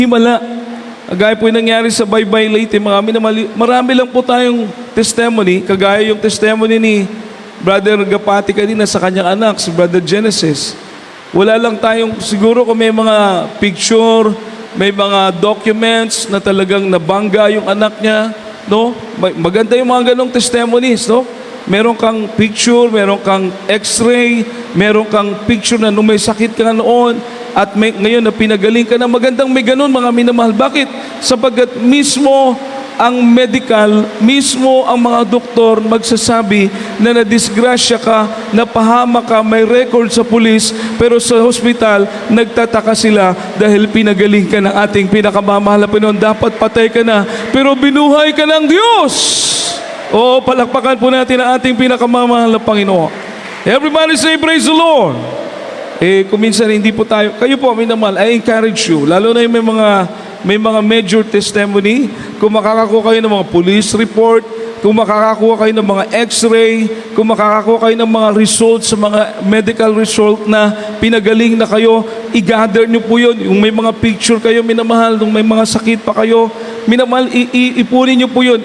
himala. Kagaya po yung nangyari sa Baybay Leyte, marami lang po tayong testimony, kagaya yung testimony ni Brother Gapati kanina sa kanyang anak, si Brother Genesis. Wala lang tayong, siguro kung may mga picture, may mga documents na talagang nabangga yung anak niya, no? Maganda yung mga ganong testimonies, no? Meron kang picture, meron kang x-ray, meron kang picture na nung may sakit ka noon, at ngayon na pinagaling ka na, magandang may ganun, mga minamahal. Bakit? Sapagkat mismo ang medical, mismo ang mga doktor magsasabi na nadisgrasya ka, napahama ka, may record sa pulis, pero sa hospital, nagtataka sila dahil pinagaling ka ng ating pinakamamahal na Panginoon. Dapat patay ka na, pero binuhay ka ng Diyos. Oo, palakpakan po natin ang ating pinakamamahal na Panginoon. Everybody say, praise the Lord. Kung minsan hindi po tayo, kayo po, minamahal, I encourage you, lalo na yung may mga major testimony, kung makakakuha kayo ng mga police report, kung makakakuha kayo ng mga x-ray, kung makakakuha kayo ng mga results sa mga medical result na pinagaling na kayo, i-gather nyo po yun. Yung may mga picture kayo, minamahal, nung may mga sakit pa kayo, minamahal, ipunin nyo po yun.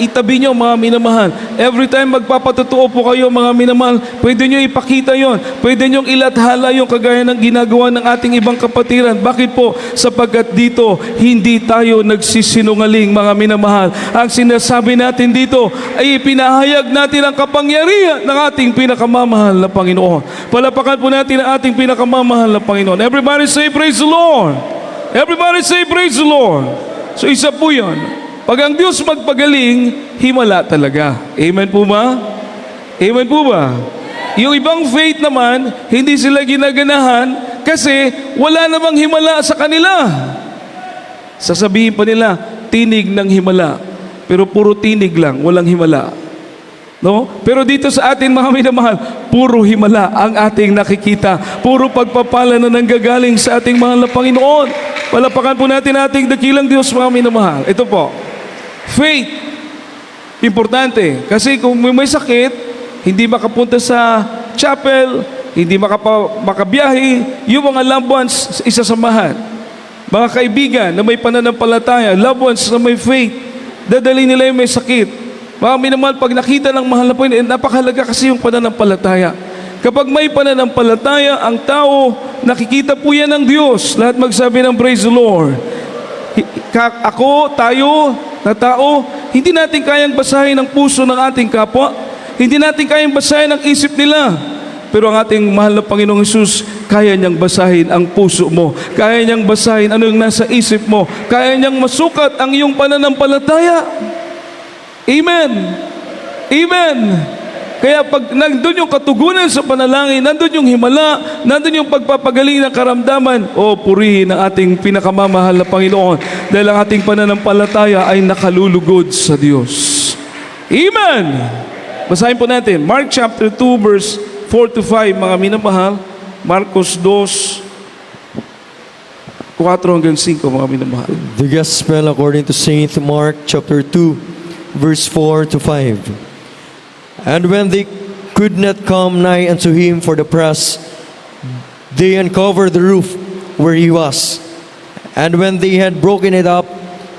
Itabi nyo, mga minamahal. Every time magpapatotoo po kayo, mga minamahal, pwede nyo ipakita yon. Pwede nyo ilathala yung kagaya ng ginagawa ng ating ibang kapatiran. Bakit po? Sapagkat dito, hindi tayo nagsisinungaling, mga minamahal. Ang sinasabi natin dito ay ipinahayag natin ang kapangyarihan ng ating pinakamamahal na Panginoon. Palapakan po natin ang ating pinakamamahal na Panginoon. Everybody say, praise the Lord. Everybody say, praise the Lord. So isa po yun. Pag ang Diyos magpagaling, himala talaga. Amen po ba? Amen po ba? Yung ibang faith naman, hindi sila ginaganahan kasi wala namang himala sa kanila. Sasabihin pa nila, tinig ng himala. Pero puro tinig lang, walang himala. No? Pero dito sa atin, mga minamahal, puro himala ang ating nakikita. Puro pagpapala na nanggagaling sa ating mahal na Panginoon. Palapakan po natin ating dakilang Diyos, mga minamahal. Ito po, faith, importante. Kasi kung may sakit, hindi makapunta sa chapel, hindi makabiyahe, yung mga loved ones, isasamahan. Mga kaibigan na may pananampalataya, loved ones na may faith, dadali nila yung may sakit. Mga minamahal, pag nakita ng mahal na Panginoon, napakahalaga kasi yung pananampalataya. Kapag may pananampalataya, ang tao, nakikita po yan ng Diyos. Lahat magsabi ng praise the Lord. Ako, tayo, na tao, hindi natin kayang basahin ang puso ng ating kapwa. Hindi natin kayang basahin ang isip nila. Pero ang ating mahal na Panginoong Hesus, kaya niyang basahin ang puso mo. Kaya niyang basahin ano yung nasa isip mo. Kaya niyang masukat ang iyong pananampalataya. Amen. Amen. Kaya pag nandun yung katugunan sa panalangin, nandun yung himala, nandun yung pagpapagaling ng karamdaman, purihin ang ating pinakamamahal na Panginoon dahil ang ating pananampalataya ay nakalulugod sa Diyos. Amen. Basahin po natin, Mark chapter 2 verse 4 to 5, mga minamahal. Marcos 2, 4 hanggang 5, mga minamahal. The Gospel according to Saint Mark chapter 2, verse 4 to 5. And when they could not come nigh unto him for the press, they uncovered the roof where he was. And when they had broken it up,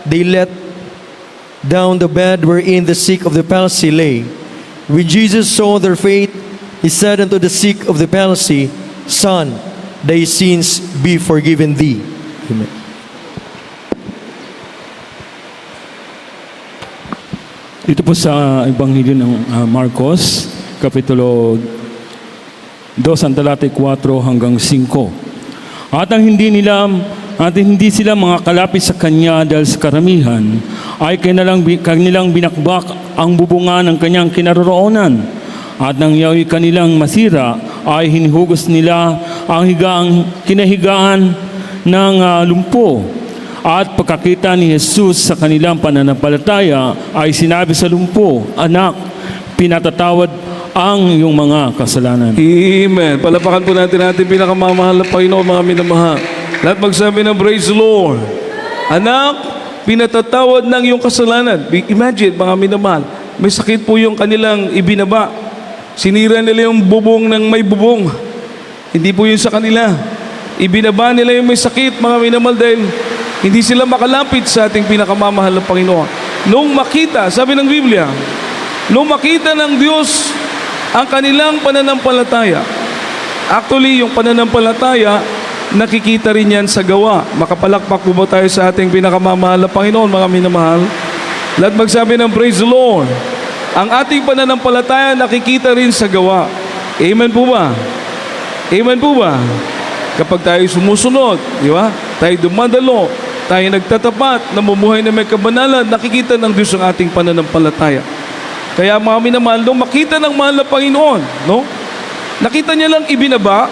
they let down the bed wherein the sick of the palsy lay. When Jesus saw their faith, he said unto the sick of the palsy, Son, thy sins be forgiven thee. Amen. Dito po sa Ebanghelyo ng Marcos, Kapitulo 2, ang talata 4 hanggang 5. At hindi sila mga kalapit sa kanya dahil sa karamihan, ay kanilang binakbak ang bubungan ng kanyang kinaroroonan. At nang yaoy kanilang masira, ay hinihugos nila ang kinahigaan ng lumpo. At pagkakita ni Jesus sa kanilang pananampalataya, ay sinabi sa lumpo, Anak, pinatatawad ang iyong mga kasalanan. Amen. Palapakan po natin ating pinakamamahal na Panginoon, mga minamahal. Lahat magsabi ng praise the Lord. Anak, pinatatawad ng iyong kasalanan. Imagine, mga minamahal, may sakit po yung kanilang ibinaba. Sinira nila yung bubong ng may bubong. Hindi po yun sa kanila. Ibinaba nila yung may sakit, mga minamahal, dahil Hindi sila makalapit sa ating pinakamamahal na Panginoon. Nung makita, sabi ng Biblia, nung makita ng Diyos ang kanilang pananampalataya, actually, yung pananampalataya, nakikita rin yan sa gawa. Makapalakpak po ba tayo sa ating pinakamamahal na Panginoon, mga minamahal? Lahat magsabi ng praise the Lord. Ang ating pananampalataya nakikita rin sa gawa. Amen po ba? Amen po ba? Kapag tayo sumusunod, di ba? Tayo dumadalo, tayo nagtatapat, namumuhay na may kabanalan, nakikita ng Diyos ang ating pananampalataya. Kaya mga minamahal, nung makita ng mahal na Panginoon, no? Nakita niya lang ibinaba,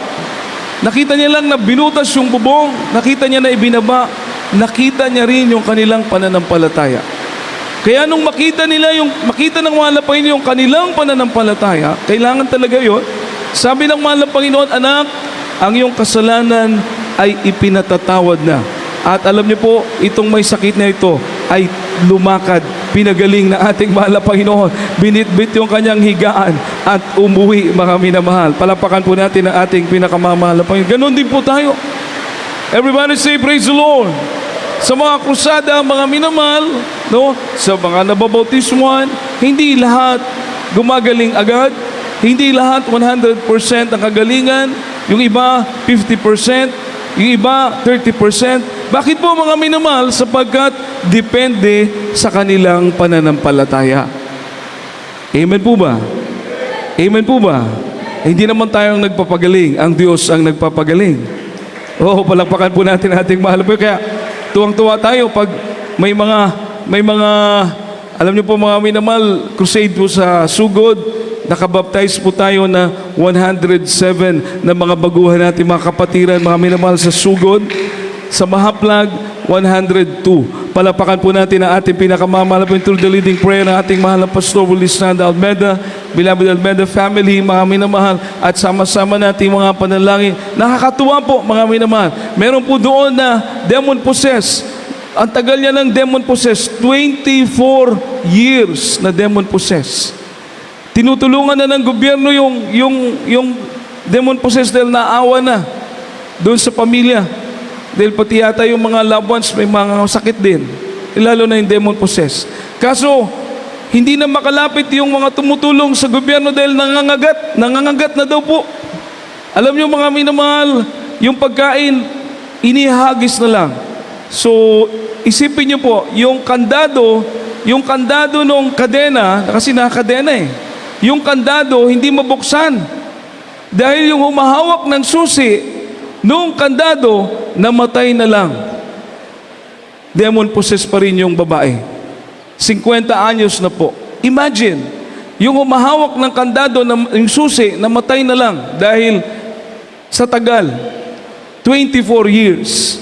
nakita niya lang na binutas yung bubong, nakita niya na ibinaba, nakita niya rin yung kanilang pananampalataya. Kaya nung makita ng mahal na Panginoon yung kanilang pananampalataya, kailangan talaga yun. Sabi ng mahal na Panginoon, anak, ang iyong kasalanan ay ipinatatawad na. At alam niyo po, itong may sakit na ito ay lumakad, pinagaling ng ating mahal na Panginoon. Binitbit yung kanyang higaan at umuwi, mga minamahal. Palapakan po natin ang ating pinakamamahal na Panginoon. Ganon din po tayo. Everybody say, praise the Lord. Sa mga krusada, mga minamahal, no? Sa mga nababautismuhan, hindi lahat gumagaling agad. Hindi lahat 100% ang kagalingan. Yung iba, 50%. Yung iba, 30%. Bakit po mga minamahal? Sapagkat depende sa kanilang pananampalataya. Amen po ba? Amen po ba? Hindi naman tayong nagpapagaling. Ang Diyos ang nagpapagaling. Oo, palakpakan po natin ating mahal po. Kaya tuwang-tuwa tayo pag may mga, alam niyo po mga minamahal, crusade po sa Sugod, nakabaptize po tayo na 107 na mga baguhan natin, mga kapatiran, mga minamahal sa Sugod. Sa Mahaplag, 102. Palapakan po natin ang ating pinakamamahal po through the leading prayer ng ating mahal na Pastor Willie Sanda Almeda, beloved Almeda family, mga minamahal, at sama-sama natin mga panalangin. Nakakatuwa po, mga minamahal. Meron po doon na demon possessed. Ang tagal niya ng demon possessed, 24 years na demon possessed. Tinutulungan na ng gobyerno yung demon possessed dahil naawa na doon sa pamilya. Dahil pati yata yung mga loved ones may mga sakit din. Lalo na yung demon possessed. Kaso, hindi na makalapit yung mga tumutulong sa gobyerno dahil nangangagat. Nangangagat na daw po. Alam niyo mga minamahal, yung pagkain, inihagis na lang. So, isipin niyo po, yung kandado nung kadena, kasi nakakadena eh. Yung kandado, hindi mabuksan. Dahil yung humahawak ng susi, nung kandado, namatay na lang. Demon possessed pa rin yung babae. 50 anyos na po. Imagine, yung humahawak ng kandado, yung susi, namatay na lang dahil sa tagal. 24 years.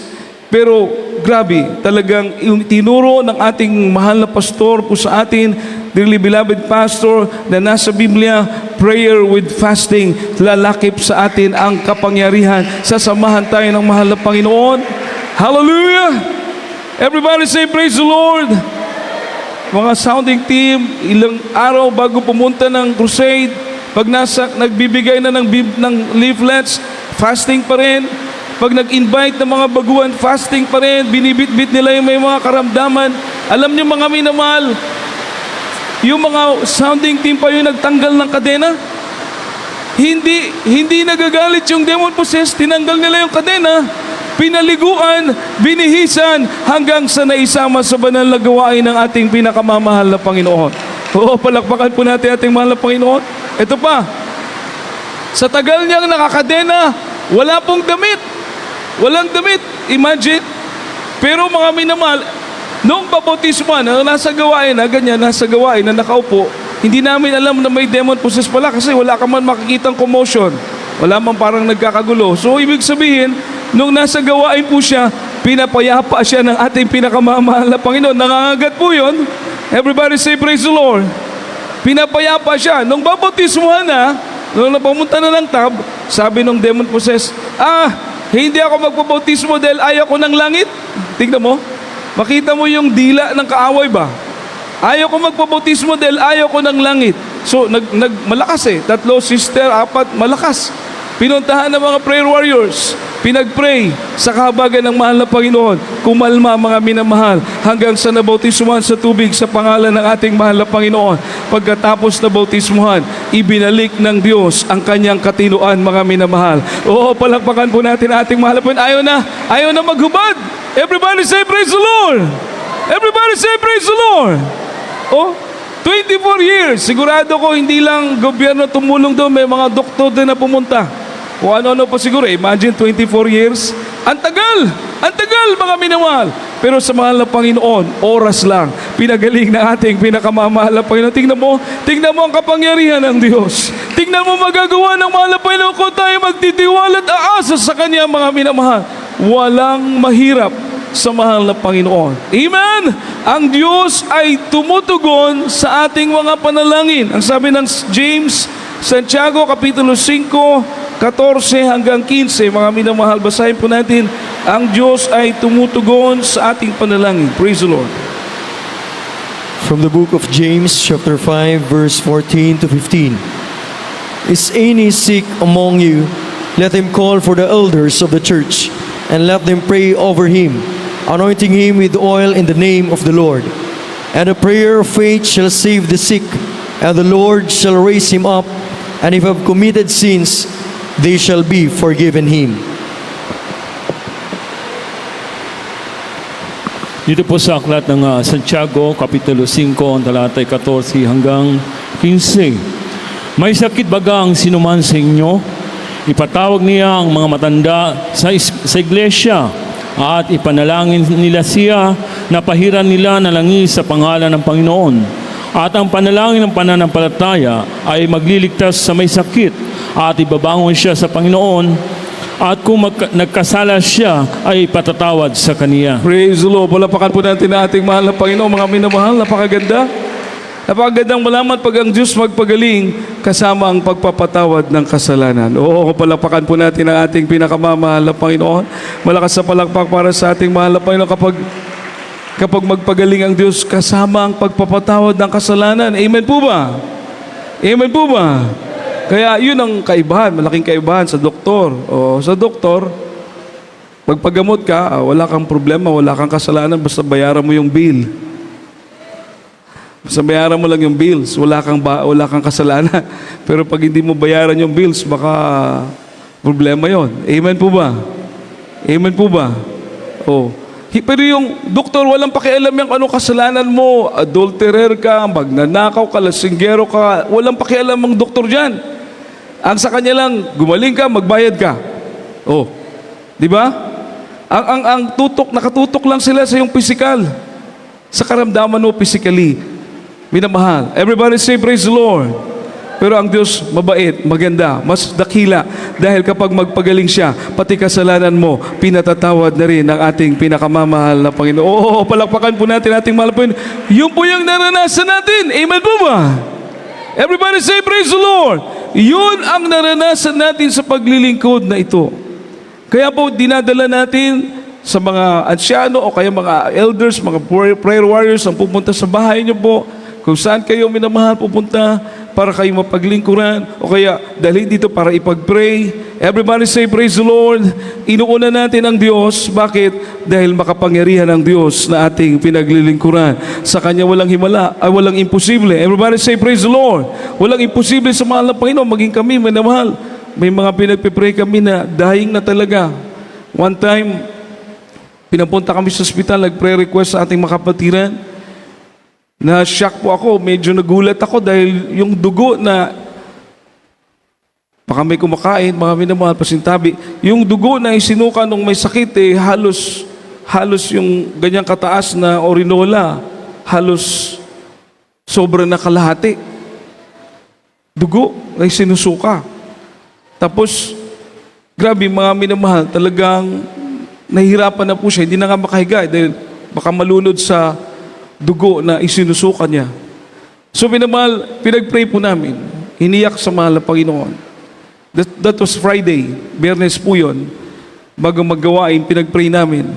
Pero grabe, talagang yung tinuro ng ating mahal na pastor po sa atin, dearly beloved pastor, na nasa Biblia, prayer with fasting, lalakip sa atin ang kapangyarihan. Sasamahan tayo ng mahal na Panginoon. Hallelujah! Everybody say, praise the Lord! Mga sounding team, ilang araw bago pumunta ng crusade, pag nagbibigay na ng leaflets, fasting pa rin. Pag nag-invite ng mga baguhan, fasting pa rin. Binibit-bit nila yung may mga karamdaman. Alam niyo mga minamahal, yung mga sounding team pa yung nagtanggal ng kadena. Hindi nagagalit yung demon possessed. Tinanggal nila yung kadena. Pinaliguan, binihisan, hanggang sa naisama sa banal na gawain ng ating pinakamamahal na Panginoon. Oo, palakpakan po natin ating mahal na Panginoon. Ito pa, sa tagal niyang nakakadena, wala pong damit. Walang damit. Imagine. Pero mga minamahal, nung babautismo na nasa gawain na ganyan, nasa gawain na nakaupo, hindi namin alam na may demon possessed pala kasi wala ka man makikitang commotion. Wala man parang nagkakagulo. So, ibig sabihin, nung nasa gawain po siya, pinapayapa siya ng ating pinakamamahal na Panginoon. Nangangagat po yun. Everybody say, praise the Lord. Pinapayapa siya. Nung babautismuhan na, nung napamunta na ng tab, sabi nung demon possessed, hindi ako magpabautismo dahil ayaw ko ng langit. Tingnan mo. Makita mo yung dila ng kaaway ba? Ayaw ko magpabautismo dahil ayaw ko ng langit. So, malakas eh. 3 sister, 4, malakas. Pinuntahan ng mga prayer warriors. pinag-pray sa kahabagan ng mahal na Panginoon, kumalma mga minamahal, hanggang sa nabautismuhan sa tubig sa pangalan ng ating mahal na Panginoon. Pagkatapos na bautismuhan, ibinalik ng Diyos ang kanyang katinuan mga minamahal. Oo, palakpakan po natin ating mahal na Panginoon. Ayaw na maghubad. Everybody say praise the Lord. Everybody say praise the Lord. Oh, 24 years. Sigurado ko hindi lang gobyerno tumulong doon, may mga doktor din na pumunta. O ano-ano pa siguro. Imagine 24 years. Ang tagal mga minamahal. Pero sa mahal na Panginoon, oras lang. Pinagaling na ating pinakamamahal na Panginoon. Tingnan mo ang kapangyarihan ng Diyos. Tingnan mo magagawa ng mahal na Panginoon kung tayo magtitiwala at aasa sa Kanya mga minamahal. Walang mahirap sa mahal na Panginoon. Amen? Ang Diyos ay tumutugon sa ating mga panalangin. Ang sabi ng James, Santiago, Kapitulo 5, 14 hanggang 15, mga minamahal, basahin po natin. Ang Diyos ay tumutugon sa ating panalangin. Praise the Lord. From the book of James, chapter 5, verse 14 to 15. Is any sick among you? Let him call for the elders of the church, and let them pray over him, anointing him with oil in the name of the Lord. And the prayer of faith shall save the sick, and the Lord shall raise him up. And if he have committed sins, they shall be forgiven him. Dito po sa aklat ng Santiago, Kapitulo 5, ang talatay 14 hanggang 15. May sakit baga ang sinuman sa inyo? Ipatawag niya ang mga matanda sa iglesia at ipanalangin nila siya na pahiran nila na langis sa pangalan ng Panginoon. At ang panalangin ng pananampalataya ay magliligtas sa may sakit at ibabangon siya sa Panginoon, at kung nagkasala siya ay patatawad sa kaniya. Praise the Lord. Palapakan po natin na ating mahal na Panginoon, mga minamahal. Napakaganda. Napakagandang malaman pag ang Diyos magpagaling kasama ang pagpapatawad ng kasalanan. Oo, palapakan po natin ang ating pinakamamahal na Panginoon. Malakas sa palakpak para sa ating mahal na Panginoon kapag magpagaling ang Diyos kasama ang pagpapatawad ng kasalanan. Amen po ba? Amen po ba? Kaya yun ang kaibahan, malaking kaibahan sa doktor. O sa doktor, pagpagamot ka, wala kang problema, wala kang kasalanan, basta bayaran mo yung bill. Basta bayaran mo lang yung bills, wala kang kasalanan. Pero pag hindi mo bayaran yung bills, baka problema yon. Amen po ba? Amen po ba? Oh. Pero yung doktor, walang pakialam yung anong kasalanan mo, adulterer ka, magnanakaw ka, lasinggero ka, walang pakialam ang doktor dyan. Ang sa kanya lang, gumaling ka, magbayad ka. Oh, di ba? Ang tutok, nakatutok lang sila sa yung physical, sa karamdaman mo physically. Minamahal. Everybody say praise the Lord. Pero ang Diyos mabait, maganda, mas dakila. Dahil kapag magpagaling siya, pati kasalanan mo, pinatatawad na rin ng ating pinakamamahal na Panginoon. Oo, palakpakan po natin ating mahal na Panginoon. Yun po yung naranasan natin. Amen po ba? Everybody say praise the Lord. Yun ang naranasan natin sa paglilingkod na ito. Kaya po, dinadala natin sa mga ansyano o kaya mga elders, mga prayer warriors ang pupunta sa bahay niyo po. Kung saan kayo minamahal pupunta para kayo mapaglingkuran o kaya dalhin dito para ipag-pray. Everybody say praise the Lord. Inuuna natin ang Diyos. Bakit? Dahil makapangyarihan ang Diyos na ating pinaglilingkuran. Sa Kanya walang himala, ay walang imposible. Everybody say praise the Lord. Walang imposible sa mahal na Panginoon. Maging kami minamahal. May mga pinagpipray kami na dying na talaga. One time, pinapunta kami sa ospital, nag-pray request sa ating mga kapatiran. Na-shock po ako, medyo nagulat ako dahil yung dugo na baka may kumakain, mga minamahal, pasintabi, yung dugo na isinuka nung may sakit, halos yung ganyang kataas na orinola, halos sobra na kalahati. Dugo na isinusuka. Tapos, grabe mga minamahal, talagang nahihirapan na po siya, hindi na nga makahiga dahil baka malunod sa dugo na isinusuka niya. So minamahal, pinag-pray po namin. Iniyak sa mahal na Panginoon. That was Friday. Biyernes po yun. Bago maggawain, pinag-pray namin.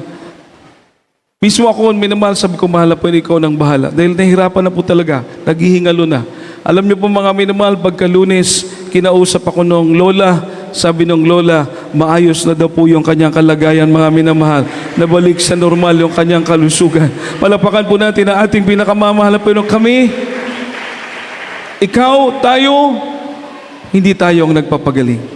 Mismo ako, minamahal, sabi ko, mahal na Panginoon, ikaw nang bahala. Dahil nahihirapan na po talaga. Naghihingalo na. Alam niyo po mga minamahal, pagka Lunes, kinausap ako ng lola. Sabi ng lola, maayos na daw po yung kanyang kalagayan, mga minamahal. Nabalik sa normal yung kanyang kalusugan. Palapakan po natin ang ating pinakamamahal na Panginoon. Kami, ikaw, tayo, hindi tayo ang nagpapagaling.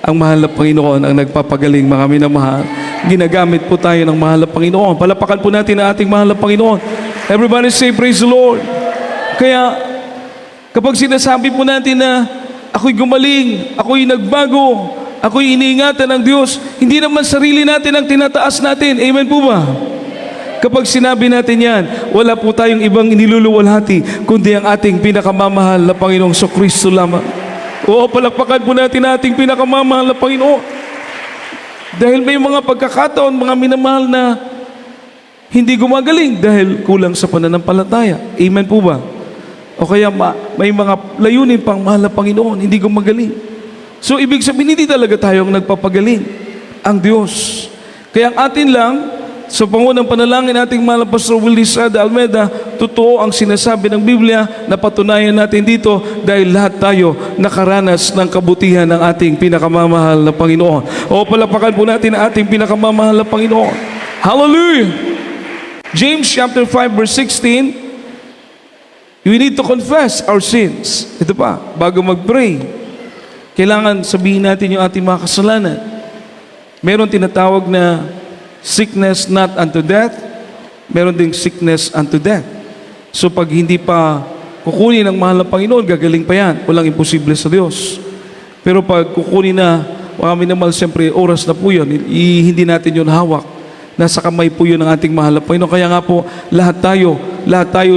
Ang mahal na Panginoon ang nagpapagaling, mga minamahal. Ginagamit po tayo ng mahal na Panginoon. Palapakan po natin ang ating mahal na Panginoon. Everybody say, praise the Lord. Kaya, kapag sinasabi po natin na ako'y gumaling, ako'y nagbago, ako'y iniingatan ng Diyos, hindi naman sarili natin ang tinataas natin. Amen po ba? Kapag sinabi natin yan, wala po tayong ibang iniluluwalhati, kundi ang ating pinakamamahal na Panginoong Kristo lamang. Oo, palakpakan po natin ang ating pinakamamahal na Panginoon. Dahil may mga pagkakataon, mga minamahal na hindi gumagaling dahil kulang sa pananampalataya. Amen po ba? O kaya may mga layunin pang mahal na Panginoon, hindi gumagaling. So, ibig sabihin, hindi talaga tayong nagpapagaling. Ang Diyos. Kaya ang atin lang, sa pangunang panalangin nating mahal na Pastor Willie Estrada Almeida, totoo ang sinasabi ng Biblia na patunayan natin dito dahil lahat tayo nakaranas ng kabutihan ng ating pinakamamahal na Panginoon. O palapakan po natin ang ating pinakamamahal na Panginoon. Hallelujah! James chapter 5 verse 16, we need to confess our sins. Ito pa, bago mag-pray, kailangan sabihin natin yung ating mga kasalanan. Meron tinatawag na sickness not unto death, meron ding sickness unto death. So pag hindi pa kukunin ng mahal na Panginoon, gagaling pa yan. Walang imposible sa Diyos. Pero pag kukunin na, mga minamahal, siyempre oras na po yun, hindi natin yun hawak. Nasa kamay po yun ng ating mahal na Panginoon. Kaya nga po, lahat tayo,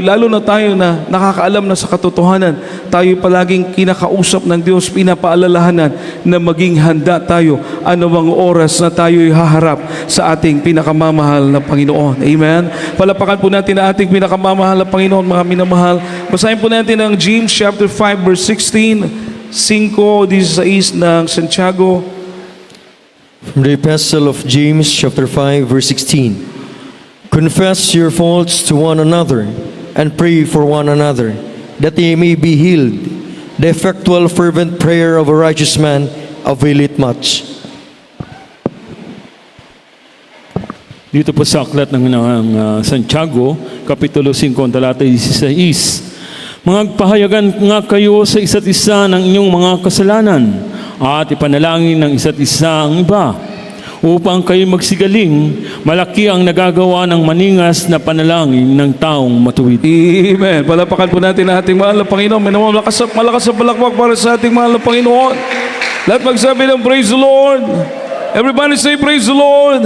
lalo na tayo na nakakaalam na sa katotohanan, tayo palaging kinakausap ng Diyos, pinapaalalahanan na maging handa tayo anumang oras na tayo'y haharap sa ating pinakamamahal na Panginoon. Amen? Palapakan po natin ang ating pinakamamahal na Panginoon, mga minamahal. Basahin po natin ang James chapter 5 verse 16, 5:16 ng Santiago. From the Epistle of James, chapter 5, verse 16. Confess your faults to one another, and pray for one another, that ye may be healed. The effectual fervent prayer of a righteous man availeth much. Dito po sa aklat ng Santiago, Kapitulo 5, talata 16. Magpahayagan nga kayo sa isa't isa ng inyong mga kasalanan, at ipanalangin ng isa't isa ang iba, upang kayo magsigaling. Malaki ang nagagawa ng maningas na panalangin ng taong matuwid. Amen. Palapakan po natin ang ating mahal na Panginoon. May naman malakas sa palakpak para sa ating mahal na Panginoon. Lahat magsabi ng praise the Lord. Everybody say praise the Lord.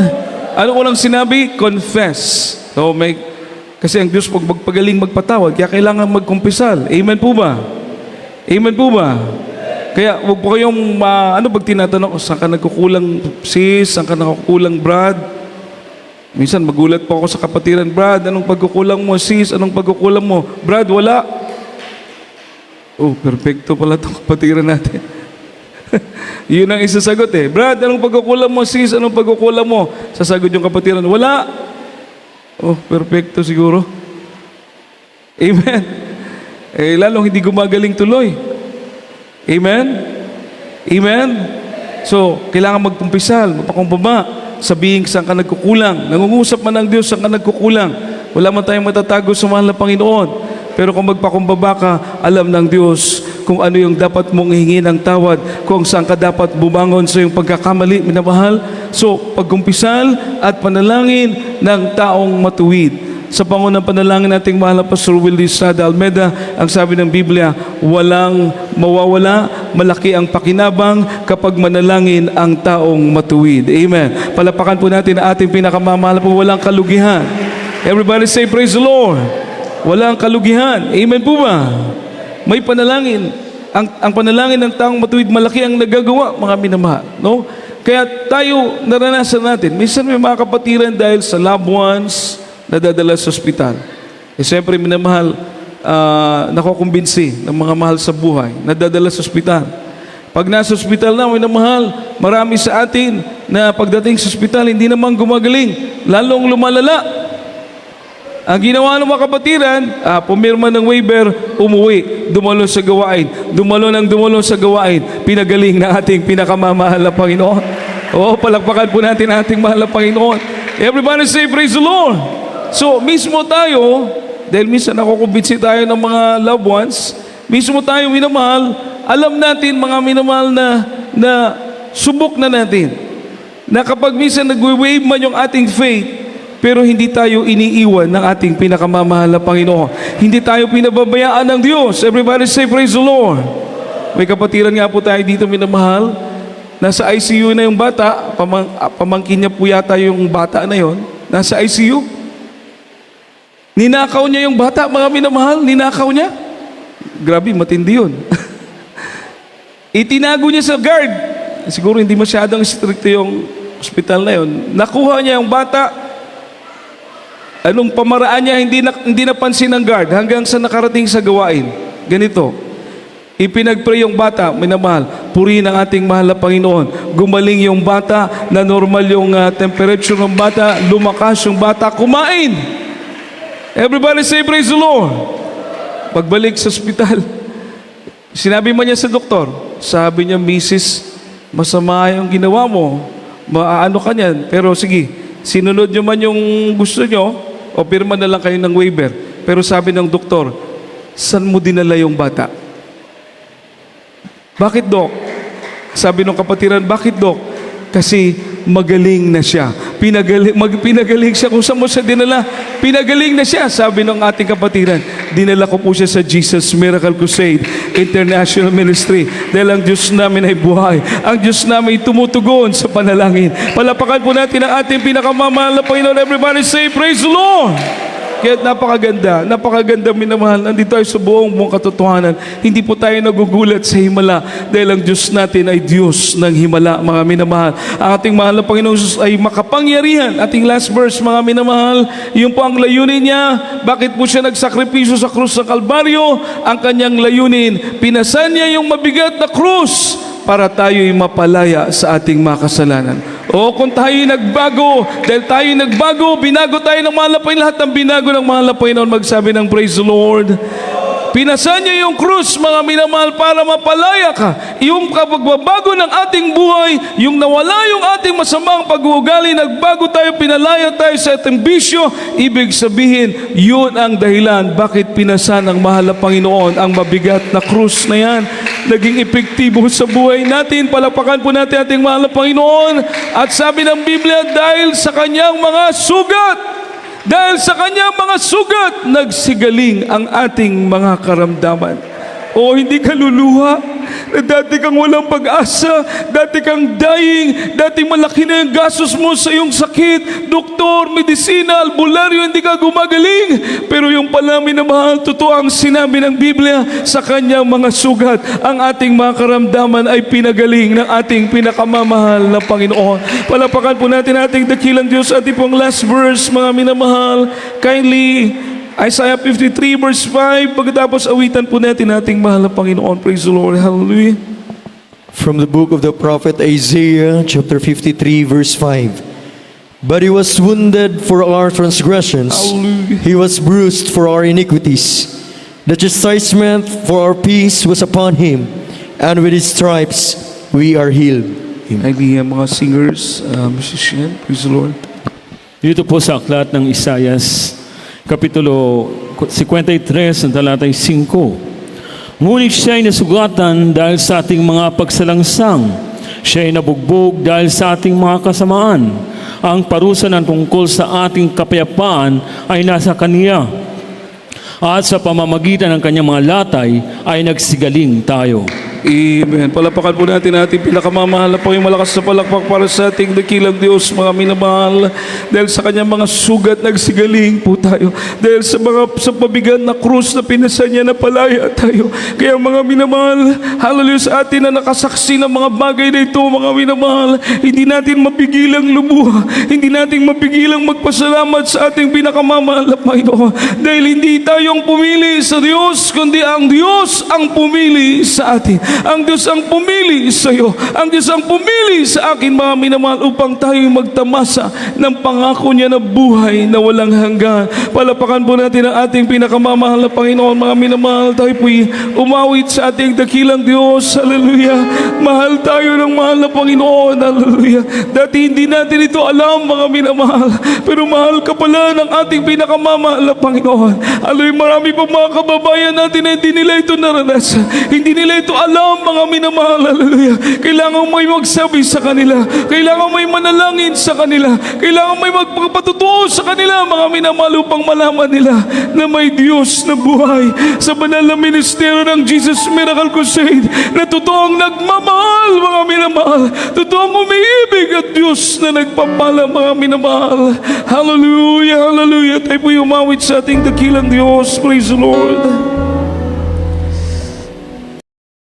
Ano ko lang sinabi? Confess. So, kasi ang Diyos pag magpagaling magpatawad, kaya kailangan magkumpisal. Amen po ba? Amen po ba? Kaya huwag po kayong, pag tinatanong, saan ka nagkukulang sis, saan ka nagkukulang Brad? Minsan magulat po ako sa kapatiran, Brad, anong pagkukulang mo sis, anong pagkukulang mo? Brad, wala. Oh, perfecto pala itong kapatiran natin. Yun ang isasagot eh. Brad, anong pagkukulang mo sis, anong pagkukulang mo? Sasagot yung kapatiran, wala. Oh, perfecto siguro. Amen. Eh, lalong hindi gumagaling tuloy. Amen? Amen? So, kailangan magkumpisal, mapakumbaba, sabihin saan ka nagkukulang. Nangungusap man ang Diyos saan ka nagkukulang. Wala man tayong matatago sa mahal na Panginoon. Pero kung magpakumbaba ka, alam ng Diyos kung ano yung dapat mong hingin ng tawad, kung saan ka dapat bumangon sa iyong pagkakamali, minamahal. So, pagkumpisal at panalangin ng taong matuwid. Sa pangunang panalangin nating mahal na Pastor Willie Estrada Almeida, ang sabi ng Biblia, walang mawawala, malaki ang pakinabang kapag manalangin ang taong matuwid. Amen. Palapakan po natin ang ating pinakamamahal po, walang kalugihan. Everybody say praise the Lord. Walang kalugihan. Amen po ba? May panalangin. Ang panalangin ng taong matuwid, malaki ang nagagawa, mga minamahal. No? Kaya tayo, naranasan natin. Minsan may mga kapatiran dahil sa loved ones, nadadala sa ospital. Eh siyempre, minamahal, nakukumbinsi ng mga mahal sa buhay, nadadala sa ospital. Pag nasa ospital na, minamahal, marami sa atin na pagdating sa ospital, hindi naman gumagaling, lalong lumalala. Ang ginawa ng mga kapatiran, pumirma ng waiver, umuwi, dumalo sa gawain, dumalo sa gawain, pinagaling ng ating pinakamamahal na Panginoon. Oo, palakpakan po natin ang ating mahal na Panginoon. Everybody say, praise the Lord. So, mismo tayo, dahil minsan nakukumbinsi tayo ng mga loved ones, mismo tayo minamahal, alam natin mga minamahal na subok na natin, na kapag minsan nagwe-wave man yung ating faith, pero hindi tayo iniiwan ng ating pinakamamahal na Panginoon. Hindi tayo pinababayaan ng Diyos. Everybody say, praise the Lord. May kapatiran nga po tayo dito, minamahal. Nasa ICU na yung bata. Pamangkin niya po yata yung bata na yon. Nasa ICU. Ninakaw niya yung bata, mga minamahal. Ninakaw niya. Grabe, matindi yun. Itinago niya sa guard. Siguro hindi masyadong stricto yung hospital na yon. Nakuha niya yung bata. Anong pamaraan niya, hindi napansin ng guard hanggang sa nakarating sa gawain. Ganito, ipinagpray yung bata, minamahal, purihin ang ating mahal na Panginoon. Gumaling yung bata, na normal yung temperature ng bata, lumakas yung bata, kumain. Everybody say, praise the Lord. Pagbalik sa ospital, sinabi man niya sa doktor, sabi niya, Mrs., masama yung ginawa mo, maaano ka niyan, pero sige, sinunod niyo man yung gusto niyo, o pirma na lang kayo ng waiver. Pero sabi ng doktor, saan mo dinala yung bata? Bakit, Dok? Sabi ng kapatiran, bakit, Dok? Kasi magaling na siya. Pinagaling siya. Kung saan mo siya dinala, pinagaling na siya. Sabi ng ating kapatiran, dinala ko po siya sa Jesus Miracle Crusade International Ministry. Dahil ang Diyos namin ay buhay. Ang Diyos namin ay tumutugon sa panalangin. Palapakan po natin ang ating pinakamamahal na Panginoon. Everybody say, praise the Lord! Kaya napakaganda minamahal. Nandito tayo sa buong katotohanan. Hindi po tayo nagugulat sa himala dahil ang Diyos natin ay Diyos ng himala, mga minamahal. Ang ating mahal na Panginoon Jesus ay makapangyarihan. Ating last verse, mga minamahal, yun po ang layunin niya. Bakit po siya nagsakripisyo sa krus ng Kalbaryo? Ang kanyang layunin, pinasan niya yung mabigat na krus para tayo'y mapalaya sa ating mga kasalanan. O kung tayo'y nagbago, dahil tayo'y nagbago, binago tayo ng mahal na Panginoon, lahat ng binago ng mahal na Panginoon, magsabi ng praise the Lord. Pinasan niya yung krus, mga minamahal, para mapalaya ka. Yung kapagbabago ng ating buhay, yung nawala yung ating masamang pag-uugali, nagbago tayo, pinalaya tayo sa ating bisyo, ibig sabihin, yun ang dahilan bakit pinasan ng mahal na Panginoon ang mabigat na krus na yan. Naging epektibo sa buhay natin. Palapakan po natin ating mahal na Panginoon. At sabi ng Biblia, dahil sa kanyang mga sugat, dahil sa kanyang mga sugat, nagsigaling ang ating mga karamdaman. O hindi ka luluha na dati kang walang pag-asa, dati kang dying, dati malaki na yung gastos mo sa iyong sakit, doktor, medisina, albularyo, hindi ka gumagaling. Pero yung pala minamahal, totoo ang sinabi ng Biblia, sa kanyang mga sugat, ang ating mga karamdaman ay pinagaling ng ating pinakamamahal na Panginoon. Palapakan po natin ating dakilang Diyos. Ating pong last verse, mga minamahal, kindly Isaiah 53 verse 5, pagkatapos awitan po natin ating mahal na Panginoon. Praise the Lord. Hallelujah. From the book of the prophet Isaiah, chapter 53, verse 5. But he was wounded for our transgressions, Hallelujah. he was bruised for our iniquities. The chastisement for our peace was upon him, and with his stripes we are healed. Kindly, mga singers, musician, praise the Lord. Dito po sa aklat ng Isayas, Kapitulo 53, ang talatay 5. Ngunit siya'y nasugatan dahil sa ating mga pagsalangsang. Siya'y nabugbog dahil sa ating mga kasamaan. Ang parusa ng tungkol sa ating kapayapaan ay nasa Kaniya. At sa pamamagitan ng kanyang mga latay ay nagsigaling tayo. Amen. Palapakan po natin ating pinakamamahal na Panginoon. Malakas na palakpak para sa ating dakilang Diyos, mga minamahal. Dahil sa kanyang mga sugat, nagsigaling po tayo. Dahil sa pabigat na krus na pinasan niya, napalaya tayo. Kaya mga minamahal, hallelujah, sa atin na nakasaksi ng mga bagay na ito, mga minamahal, hindi natin mapigilang lumuha. Hindi natin mapigilang magpasalamat sa ating pinakamamahal na Panginoon. Dahil hindi tayo ang pumili sa Diyos, kundi ang Diyos ang pumili sa atin. Ang Diyos ang pumili sa iyo. Ang Diyos ang pumili sa akin, mga minamahal, upang tayo magtamasa ng pangako niya na buhay na walang hanggan. Palapakan po natin ang ating pinakamamahal na Panginoon, mga minamahal. Tayo po'y umawit sa ating dakilang Diyos. Hallelujah. Mahal tayo ng mahal na Panginoon. Hallelujah. Dati hindi natin ito alam, mga minamahal. Pero mahal ka pala ng ating pinakamamahal na Panginoon. Hallelujah. Marami pong mga kababayan natin na hindi nila ito naranasan. Hindi nila ito alam, mga minamahal. Hallelujah. Kailangan may magsabi sa kanila. Kailangan may manalangin sa kanila. Kailangan may magpapatutuo sa kanila, mga minamahal, upang malaman nila na may Diyos na buhay sa banal na ministeryo ng Jesus Miracle Crusade, na totoong nagmamahal, mga minamahal. Totoong umiibig at Diyos na nagpapala, mga minamahal. Hallelujah, hallelujah. Tayo po'y umawit sa ating dakilang Diyos. Praise the Lord.